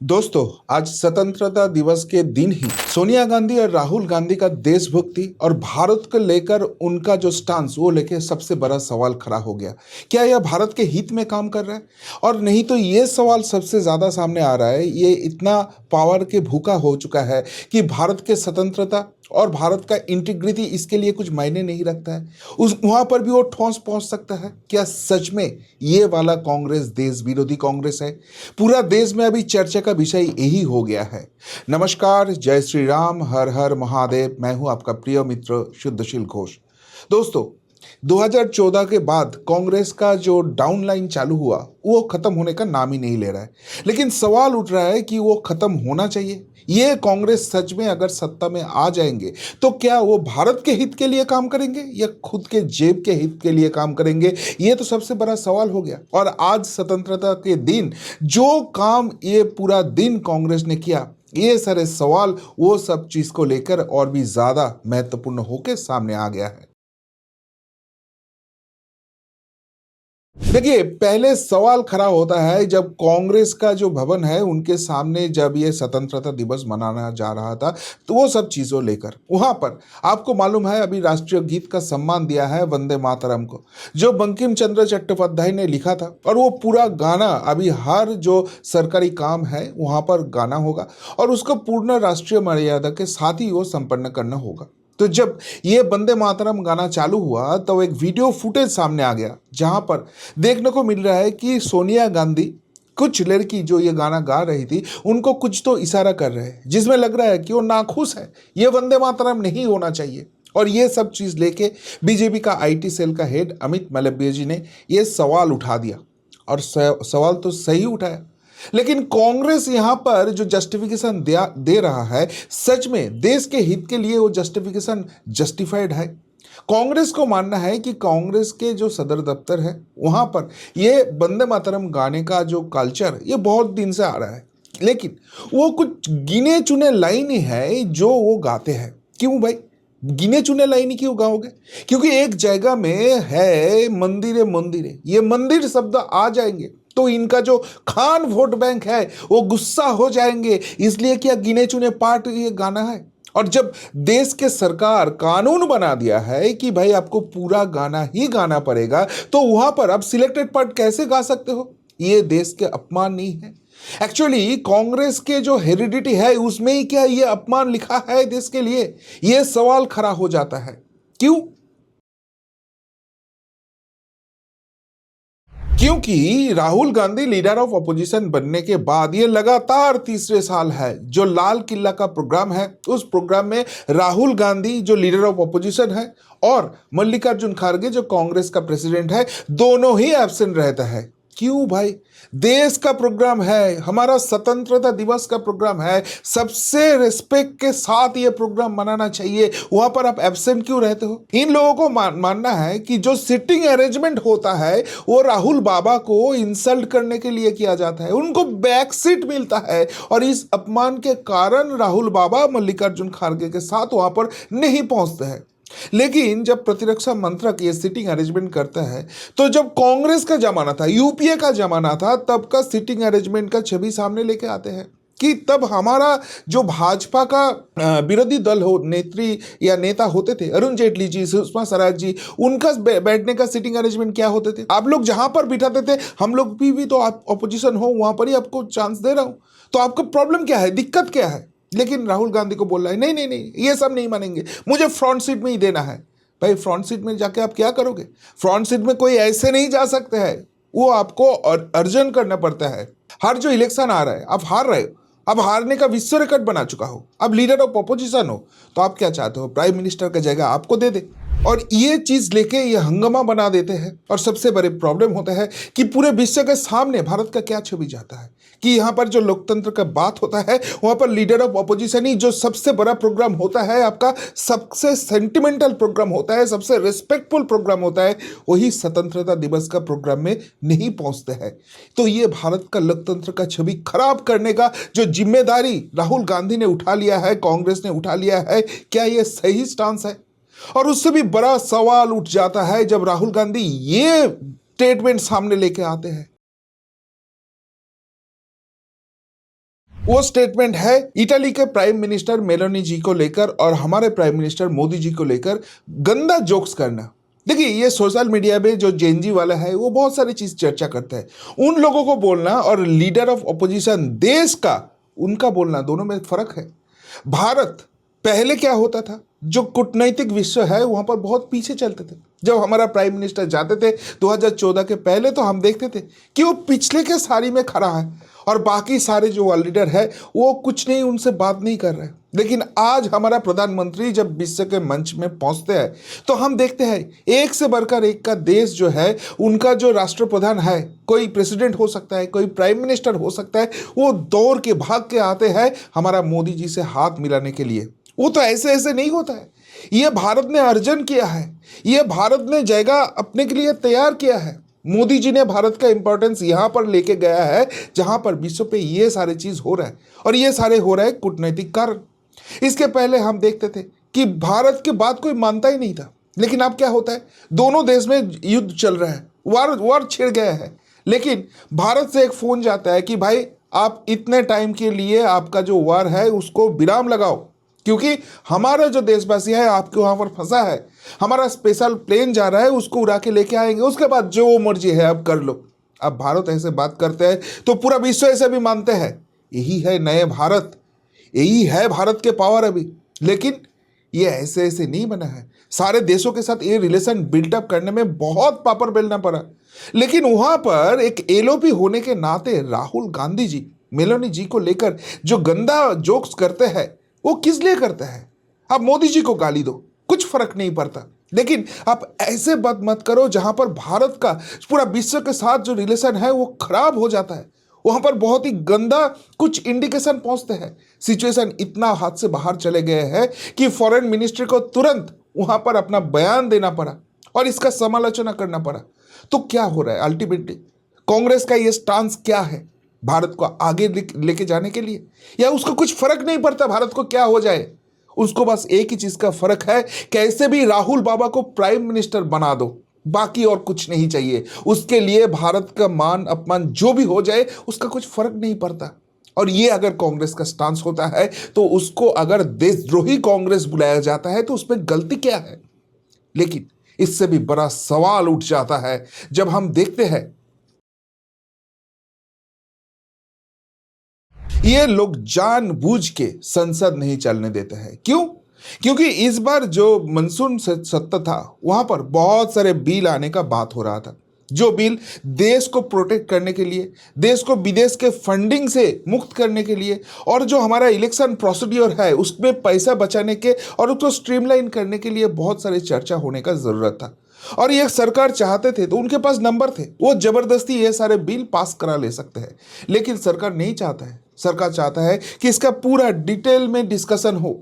दोस्तों, आज स्वतंत्रता दिवस के दिन ही सोनिया गांधी और राहुल गांधी का देशभक्ति और भारत को लेकर उनका जो स्टांस वो लेके सबसे बड़ा सवाल खड़ा हो गया। क्या यह भारत के हित में काम कर रहा है? और नहीं तो ये सवाल सबसे ज्यादा सामने आ रहा है। ये इतना पावर के भूखा हो चुका है कि भारत के स्वतंत्रता और भारत का इंटीग्रिटी इसके लिए कुछ मायने नहीं रखता है। उस वहां पर भी वो ठोस पहुंच सकता है। क्या सच में ये वाला कांग्रेस देश विरोधी कांग्रेस है? पूरा देश में अभी चर्चा का विषय यही हो गया है। नमस्कार, जय श्री राम, हर हर महादेव। मैं हूं आपका प्रिय मित्र शुद्धशील घोष। दोस्तों, 2014 के बाद कांग्रेस का जो डाउन लाइन चालू हुआ वो खत्म होने का नाम ही नहीं ले रहा है। लेकिन सवाल उठ रहा है कि वो खत्म होना चाहिए। ये कांग्रेस सच में अगर सत्ता में आ जाएंगे तो क्या वो भारत के हित के लिए काम करेंगे या खुद के जेब के हित के लिए काम करेंगे? ये तो सबसे बड़ा सवाल हो गया। और आज स्वतंत्रता के दिन जो काम ये पूरा दिन कांग्रेस ने किया, ये सारे सवाल वो सब चीज को लेकर और भी ज्यादा महत्वपूर्ण होकर सामने आ गया है। देखिए, पहले सवाल खड़ा होता है जब कांग्रेस का जो भवन है उनके सामने जब ये स्वतंत्रता दिवस मनाना जा रहा था, तो वो सब चीजों लेकर वहां पर आपको मालूम है अभी राष्ट्रीय गीत का सम्मान दिया है वंदे मातरम को, जो बंकिम चंद्र चट्टोपाध्याय ने लिखा था। और वो पूरा गाना अभी हर जो सरकारी काम है वहां पर गाना होगा और उसको पूर्ण राष्ट्रीय मर्यादा के साथ ही वो संपन्न करना होगा। तो जब ये वंदे मातरम गाना चालू हुआ तो एक वीडियो फुटेज सामने आ गया जहां पर देखने को मिल रहा है कि सोनिया गांधी कुछ लड़की जो ये गाना गा रही थी उनको कुछ तो इशारा कर रहे हैं, जिसमें लग रहा है कि वो नाखुश है। ये वंदे मातरम नहीं होना चाहिए। और ये सब चीज लेके बीजेपी का आईटी सेल का हेड अमित मालवीय जी ने ये सवाल उठा दिया। और सवाल तो सही उठाया, लेकिन कांग्रेस यहां पर जो जस्टिफिकेशन दे रहा है, सच में देश के हित के लिए वो जस्टिफिकेशन जस्टिफाइड है? कांग्रेस को मानना है कि कांग्रेस के जो सदर दफ्तर है वहां पर ये वंदे मातरम गाने का जो कल्चर ये बहुत दिन से आ रहा है, लेकिन वो कुछ गिने चुने लाइन ही है जो वो गाते हैं। क्यों भाई गिने चुने लाइन ही क्यों गाओगे? क्योंकि एक जगह में है मंदिर मंदिर, ये मंदिर शब्द आ जाएंगे तो इनका जो खान वोट बैंक है वो गुस्सा हो जाएंगे। इसलिए क्या गिने चुने पार्ट ये गाना है? और जब देश के सरकार कानून बना दिया है कि भाई आपको पूरा गाना ही गाना पड़ेगा, तो वहां पर आप सिलेक्टेड पार्ट कैसे गा सकते हो? ये देश के अपमान नहीं है? एक्चुअली कांग्रेस के जो हेरिडिटी है उसमें ही क्या ये अपमान लिखा है देश के लिए? ये सवाल खड़ा हो जाता है। क्यों? क्योंकि Rahul Gandhi leader of opposition बनने के बाद ये लगातार तीसरे साल है जो लाल किला का प्रोग्राम है, उस प्रोग्राम में राहुल गांधी जो लीडर ऑफ अपोजिशन है और मल्लिकार्जुन खड़गे जो कांग्रेस का प्रेसिडेंट है, दोनों ही एब्सेंट रहता है। क्यों भाई? देश का प्रोग्राम है, हमारा स्वतंत्रता दिवस का प्रोग्राम है, सबसे रिस्पेक्ट के साथ ये प्रोग्राम मनाना चाहिए, वहां पर आप एब्सेंट क्यों रहते हो? इन लोगों को मानना है कि जो सिटिंग अरेंजमेंट होता है वो राहुल बाबा को इंसल्ट करने के लिए किया जाता है, उनको बैक सीट मिलता है और इस अपमान के कारण राहुल बाबा मल्लिकार्जुन खड़गे के साथ वहां पर नहीं पहुंचते हैं। लेकिन जब प्रतिरक्षा मंत्रक ये सिटिंग अरेंजमेंट करता है, तो जब कांग्रेस का जमाना था, यूपीए का जमाना था, तब का सिटिंग अरेंजमेंट का छवि सामने लेके आते हैं कि तब हमारा जो भाजपा का विरोधी दल हो नेत्री या नेता होते थे, अरुण जेटली जी, सुषमा स्वराज जी, उनका बैठने का सिटिंग अरेंजमेंट क्या होते थे? आप लोग जहां पर बिठाते थे, हम लोग भी तो आप ऑपोजिशन हो वहां पर ही आपको चांस दे रहा हूं, तो आपका प्रॉब्लम क्या है, दिक्कत क्या है? लेकिन राहुल गांधी को बोल रहा है नहीं नहीं नहीं, ये सब नहीं मानेंगे, मुझे फ्रंट सीट में ही देना है। भाई फ्रंट सीट में जाके आप क्या करोगे? फ्रंट सीट में कोई ऐसे नहीं जा सकते हैं, वो आपको अर्जन करना पड़ता है। हर जो इलेक्शन आ रहा है आप हार रहे हो, अब हारने का विश्व रिकॉर्ड बना चुका हो, अब लीडर ऑफ अपोजिशन हो, तो आप क्या चाहते हो? प्राइम मिनिस्टर का जगह आपको दे दे। और ये चीज लेके ये हंगामा बना देते हैं। और सबसे बड़े प्रॉब्लम होता है कि पूरे विश्व के सामने भारत का क्या छवि जाता है कि यहाँ पर जो लोकतंत्र का बात होता है वहां पर लीडर ऑफ अपोजिशन ही जो सबसे बड़ा प्रोग्राम होता है, आपका सबसे सेंटिमेंटल प्रोग्राम होता है, सबसे रिस्पेक्टफुल प्रोग्राम होता है, वही स्वतंत्रता दिवस का प्रोग्राम में नहीं पहुंचते हैं। तो ये भारत का लोकतंत्र का छवि खराब करने का जो जिम्मेदारी राहुल गांधी ने उठा लिया है, कांग्रेस ने उठा लिया है, क्या ये सही स्टांस है? और उससे भी बड़ा सवाल उठ जाता है जब राहुल गांधी ये स्टेटमेंट सामने लेके आते हैं। वो स्टेटमेंट है इटली के प्राइम मिनिस्टर मेलोनी जी को लेकर और हमारे प्राइम मिनिस्टर मोदी जी को लेकर गंदा जोक्स करना। देखिए, ये सोशल मीडिया पे जो जेनजी वाला है वो बहुत सारी चीज चर्चा करता है। उन लोगों को बोलना और लीडर ऑफ ऑपोजिशन देश का उनका बोलना, दोनों में फर्क है। भारत पहले क्या होता था, जो कूटनैतिक विश्व है वहां पर बहुत पीछे चलते थे। जब हमारा प्राइम मिनिस्टर जाते थे 2014 के पहले, तो हम देखते थे कि वो पिछले के सारी में खड़ा है और बाकी सारे जो लीडर है वो कुछ नहीं, उनसे बात नहीं कर रहे। लेकिन आज हमारा प्रधानमंत्री जब विश्व के मंच में पहुंचते हैं तो हम देखते हैं एक से बढ़कर एक का देश जो है, उनका जो राष्ट्रप्रधान है, कोई प्रेसिडेंट हो सकता है, कोई प्राइम मिनिस्टर हो सकता है, वो दौड़ के भाग के आते हैं हमारा मोदी जी से हाथ मिलाने के लिए। वो तो ऐसे ऐसे नहीं होता है। ये भारत ने अर्जन किया है, ये भारत ने जगह अपने के लिए तैयार किया है। मोदी जी ने भारत का इंपॉर्टेंस यहां पर लेके गया है जहां पर विश्व पे ये सारे चीज हो रहा है, और ये सारे हो रहा है कूटनैतिक कारण। इसके पहले हम देखते थे कि भारत के बात कोई मानता ही नहीं था। लेकिन अब क्या होता है, दोनों देश में युद्ध चल रहा है, वार छिड़ गया है, लेकिन भारत से एक फोन जाता है कि भाई आप इतने टाइम के लिए आपका जो वार है उसको विराम लगाओ, क्योंकि हमारा जो देशवासी है आपके वहां पर फंसा है, हमारा स्पेशल प्लेन जा रहा है, उसको उड़ा के लेके आएंगे, उसके बाद जो मर्जी है अब कर लो। अब भारत ऐसे बात करते हैं तो पूरा विश्व ऐसे भी मानते हैं। यही है नए भारत, यही है भारत के पावर अभी। लेकिन ये ऐसे ऐसे नहीं बना है। सारे देशों के साथ ये रिलेशन बिल्टअप करने में बहुत पापड़ बेलना पड़ा। लेकिन वहां पर एक एलओपी होने के नाते राहुल गांधी जी मेलोनी जी को लेकर जो गंदा जोक्स करते हैं, वो किस लिए करते हैं? आप मोदी जी को गाली दो, कुछ फर्क नहीं पड़ता, लेकिन आप ऐसे बात मत करो जहां पर भारत का पूरा विश्व के साथ जो रिलेशन है वो खराब हो जाता है। वहां पर बहुत ही गंदा कुछ इंडिकेशन पहुंचते हैं। सिचुएशन इतना हाथ से बाहर चले गए हैं कि फॉरेन मिनिस्ट्री को तुरंत वहां पर अपना बयान देना पड़ा और इसका समालोचना करना पड़ा। तो क्या हो रहा है अल्टीमेटली? कांग्रेस का ये स्टांस क्या है भारत को आगे लेके जाने के लिए? या उसको कुछ फर्क नहीं पड़ता भारत को क्या हो जाए? उसको बस एक ही चीज का फर्क है, कैसे भी राहुल बाबा को प्राइम मिनिस्टर बना दो, बाकी और कुछ नहीं चाहिए। उसके लिए भारत का मान अपमान जो भी हो जाए उसका कुछ फर्क नहीं पड़ता। और ये अगर कांग्रेस का स्टांस होता है तो उसको अगर देशद्रोही कांग्रेस बुलाया जाता है तो उसमें गलती क्या है? लेकिन इससे भी बड़ा सवाल उठ जाता है जब हम देखते हैं ये लोग जानबूझ के संसद नहीं चलने देते हैं। क्यों? क्योंकि इस बार जो मानसून सत्र था वहां पर बहुत सारे बिल आने का बात हो रहा था, जो बिल देश को प्रोटेक्ट करने के लिए, देश को विदेश के फंडिंग से मुक्त करने के लिए, और जो हमारा इलेक्शन प्रोसीड्योर है उसमें पैसा बचाने के और उसको स्ट्रीमलाइन करने के लिए बहुत सारे चर्चा होने का जरूरत था। और ये सरकार चाहते थे तो उनके पास नंबर थे, वो जबरदस्ती ये सारे बिल पास करा ले सकते हैं। लेकिन सरकार नहीं चाहता है। सरकार चाहता है कि इसका पूरा डिटेल में डिस्कशन हो,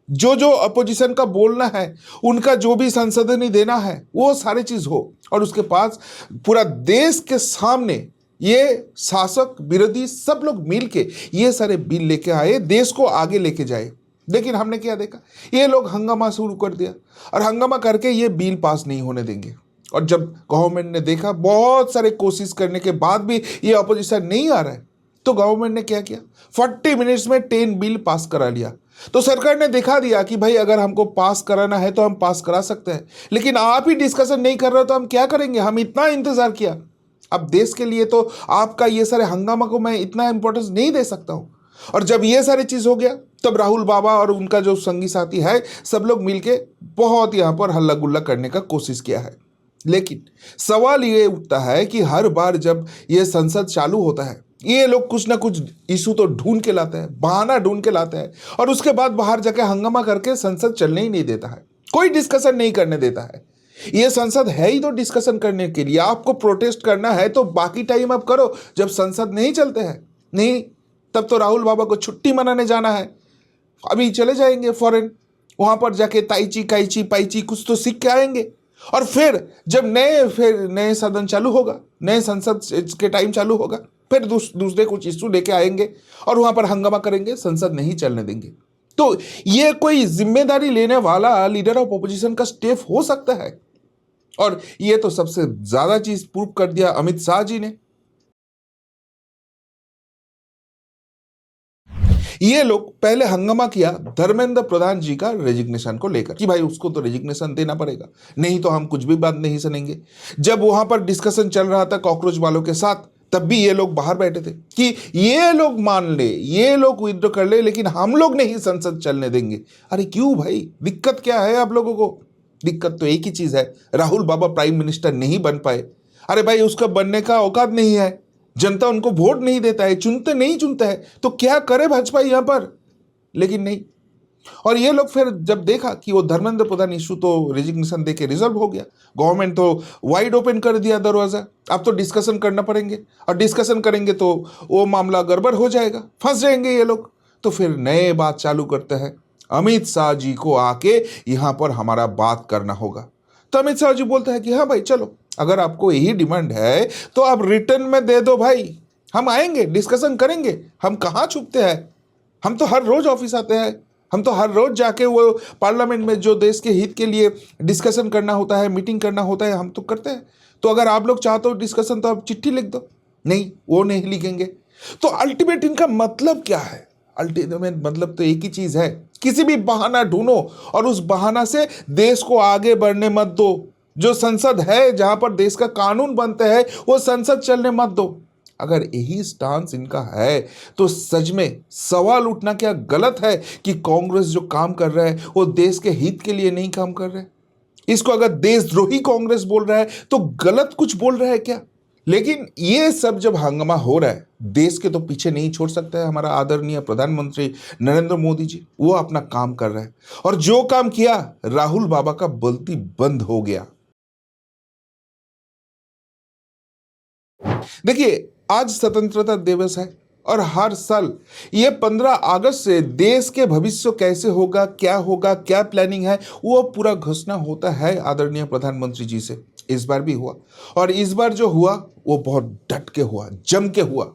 जो जो अपोजिशन का बोलना है, उनका जो भी संशोधन देना है वो सारी चीज हो, और उसके पास पूरा देश के सामने ये शासक विरोधी सब लोग मिलके ये सारे बिल लेके आए, देश को आगे लेके जाए। लेकिन हमने क्या देखा, ये लोग हंगामा शुरू कर दिया और हंगामा करके ये बिल पास नहीं होने देंगे। और जब गवर्नमेंट ने देखा बहुत सारे कोशिश करने के बाद भी ये अपोजिशन नहीं आ रहा है, तो गवर्नमेंट ने क्या किया, 40 मिनट्स में 10 बिल पास करा लिया। तो सरकार ने दिखा दिया कि भाई अगर हमको पास कराना है तो हम पास करा सकते हैं, लेकिन आप ही डिस्कशन नहीं कर रहे हो तो हम क्या करेंगे? हम इतना इंतजार किया। अब देश के लिए तो आपका ये सारे हंगामा को मैं इतना इंपॉर्टेंस नहीं दे सकता हूं। और जब ये सारी चीज हो गया तब राहुल बाबा और उनका जो संगी साथी है सब लोग मिलके बहुत यहां पर हल्ला गुल्ला करने का कोशिश किया है। लेकिन सवाल ये उठता है कि हर बार जब ये संसद चालू होता है ये लोग कुछ ना कुछ इशू तो ढूंढ के लाते हैं, बहाना ढूंढ के लाते हैं, और उसके बाद बाहर जाके हंगामा करके संसद चलने ही नहीं देता है, कोई डिस्कशन नहीं करने देता है। ये संसद है ही तो डिस्कशन करने के लिए। आपको प्रोटेस्ट करना है तो बाकी टाइम आप करो, जब संसद नहीं चलते हैं नहीं, तब तो राहुल बाबा को छुट्टी मनाने जाना है, अभी चले जाएंगे फॉरेन, वहां पर जाके ताइची काइची पाइची कुछ तो सीख के आएंगे। और फिर जब नए सदन चालू होगा, नए संसद के टाइम चालू होगा, फिर दूसरे कुछ इशू लेके आएंगे और वहां पर हंगामा करेंगे, संसद नहीं चलने देंगे। तो ये कोई जिम्मेदारी लेने वाला लीडर ऑफ ऑपोजिशन का स्टेप हो सकता है? और ये तो सबसे ज्यादा चीज प्रूव कर दिया अमित शाह जी ने। ये लोग पहले हंगामा किया धर्मेंद्र प्रधान जी का रेजिग्नेशन को लेकर कि भाई उसको तो रेजिग्नेशन देना पड़ेगा, नहीं तो हम कुछ भी बात नहीं सुनेंगे। जब वहां पर डिस्कशन चल रहा था कॉकरोच वालों के साथ, तब भी ये लोग बाहर बैठे थे कि ये लोग मान ले, ये लोग विड्रॉ कर ले, लेकिन हम लोग नहीं संसद चलने देंगे। अरे क्यों भाई, दिक्कत क्या है आप लोगों को? दिक्कत तो एक ही चीज है, राहुल बाबा प्राइम मिनिस्टर नहीं बन पाए। अरे भाई उसका बनने का औकात नहीं है, जनता उनको वोट नहीं देता है, चुनता है, तो क्या करे भाजपा यहां पर? लेकिन नहीं। और ये लोग फिर जब देखा कि वो धर्मेंद्र प्रधान इशू तो रेजिग्नेशन देके रिजल्व हो गया, गवर्नमेंट तो वाइड ओपन कर दिया दरवाजा, अब तो डिस्कशन करना पड़ेंगे, और डिस्कशन करेंगे तो वो मामला गड़बड़ हो जाएगा, फंस जाएंगे ये लोग। तो फिर नए बात चालू करते हैं, अमित शाह जी को आके यहाँ पर हमारा बात करना होगा। तो अमित शाह जी बोलते हैं कि हाँ भाई चलो, अगर आपको यही डिमांड है तो आप रिटर्न में दे दो भाई, हम आएंगे, डिस्कशन करेंगे। हम कहाँ छुपते हैं, हम तो हर रोज ऑफिस आते हैं, हम तो हर रोज जाके वो पार्लियामेंट में जो देश के हित के लिए डिस्कशन करना होता है, मीटिंग करना होता है, हम तो करते हैं। तो अगर आप लोग चाहते हो डिस्कशन तो आप चिट्ठी लिख दो। नहीं, वो नहीं लिखेंगे। तो अल्टीमेट इनका मतलब क्या है? अल्टीमेट मतलब तो एक ही चीज है, किसी भी बहाना ढूंढो और उस बहाना से देश को आगे बढ़ने मत दो। जो संसद है, जहां पर देश का कानून बनते हैं, वो संसद चलने मत दो। अगर यही स्टांस इनका है तो सच में सवाल उठना क्या गलत है कि कांग्रेस जो काम कर रहा है वो देश के हित के लिए नहीं काम कर रहा है। इसको अगर देशद्रोही कांग्रेस बोल रहा है तो गलत कुछ बोल रहा है क्या? लेकिन ये सब जब हंगामा हो रहा है, देश के तो पीछे नहीं छोड़ सकता है हमारा आदरणीय प्रधानमंत्री नरेंद्र मोदी जी। वो अपना काम कर रहे हैं, और जो काम किया, राहुल बाबा का बोलती बंद हो गया। देखिए, आज स्वतंत्रता दिवस है और हर साल ये 15 अगस्त से देश के भविष्य कैसे होगा, क्या प्लानिंग है, वो पूरा घोषणा होता है आदरणीय प्रधानमंत्री जी से। इस बार भी हुआ, और इस बार जो हुआ वो बहुत डट के हुआ, जम के हुआ।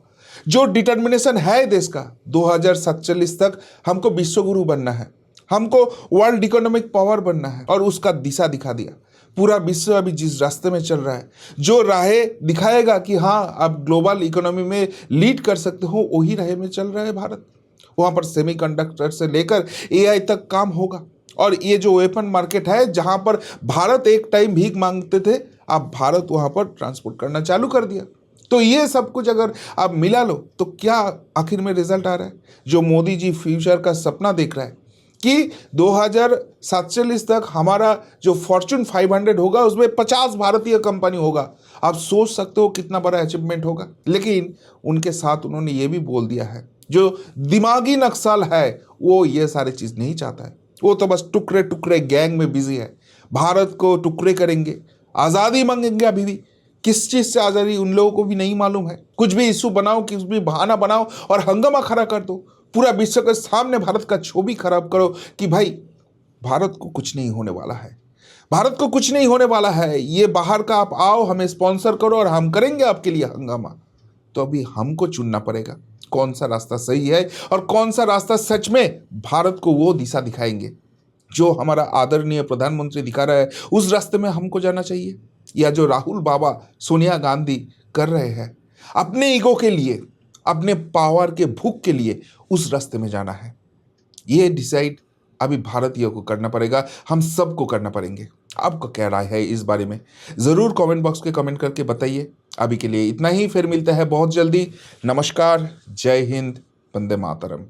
जो डिटर्मिनेशन है देश का, 2047 तक हमको विश्वगुरु बनना है, हमको वर्ल्ड इकोनॉमिक पावर बनना है, और उसका दिशा दिखा दिया। पूरा विश्व अभी जिस रास्ते में चल रहा है, जो राहें दिखाएगा कि हाँ आप ग्लोबल इकोनॉमी में लीड कर सकते हो, वही राह में चल रहा है भारत। वहाँ पर सेमीकंडक्टर से लेकर एआई तक काम होगा। और ये जो वेपन मार्केट है, जहाँ पर भारत एक टाइम भीख मांगते थे, अब भारत वहाँ पर ट्रांसपोर्ट करना चालू कर दिया। तो ये सब कुछ अगर आप मिला लो तो क्या आखिर में रिजल्ट आ रहा है? जो मोदी जी फ्यूचर का सपना देख रहा है कि 2047 तक हमारा जो फॉर्च्यून 500 होगा उसमें 50 भारतीय कंपनी होगा। आप सोच सकते हो कितना बड़ा अचीवमेंट होगा। लेकिन उनके साथ उन्होंने ये भी बोल दिया है, जो दिमागी नक्सल है वो ये सारी चीज़ नहीं चाहता है। वो तो बस टुकड़े टुकड़े गैंग में बिजी है, भारत को टुकड़े करेंगे, आज़ादी मांगेंगे। अभी भी किस चीज़ से आज़ादी उन लोगों को भी नहीं मालूम है। कुछ भी इशू बनाओ, कुछ भी बहाना बनाओ और हंगामा खड़ा कर दो, पूरा विश्व के सामने भारत का छवि खराब करो कि भाई भारत को कुछ नहीं होने वाला है, भारत को कुछ नहीं होने वाला है। ये बाहर का आप आओ, हमें स्पॉन्सर करो और हम करेंगे आपके लिए हंगामा। तो अभी हमको चुनना पड़ेगा कौन सा रास्ता सही है और कौन सा रास्ता सच में भारत को वो दिशा दिखाएंगे जो हमारा आदरणीय प्रधानमंत्री दिखा रहा है। उस रास्ते में हमको जाना चाहिए, या जो राहुल बाबा, सोनिया गांधी कर रहे हैं अपने ईगो के लिए, अपने पावर के भूख के लिए, उस रास्ते में जाना है। ये डिसाइड अभी भारतीयों को करना पड़ेगा, हम सबको करना पड़ेंगे। आपको क्या राय है इस बारे में, ज़रूर कमेंट बॉक्स के कमेंट करके बताइए। अभी के लिए इतना ही, फिर मिलता है बहुत जल्दी। नमस्कार, जय हिंद, वंदे मातरम।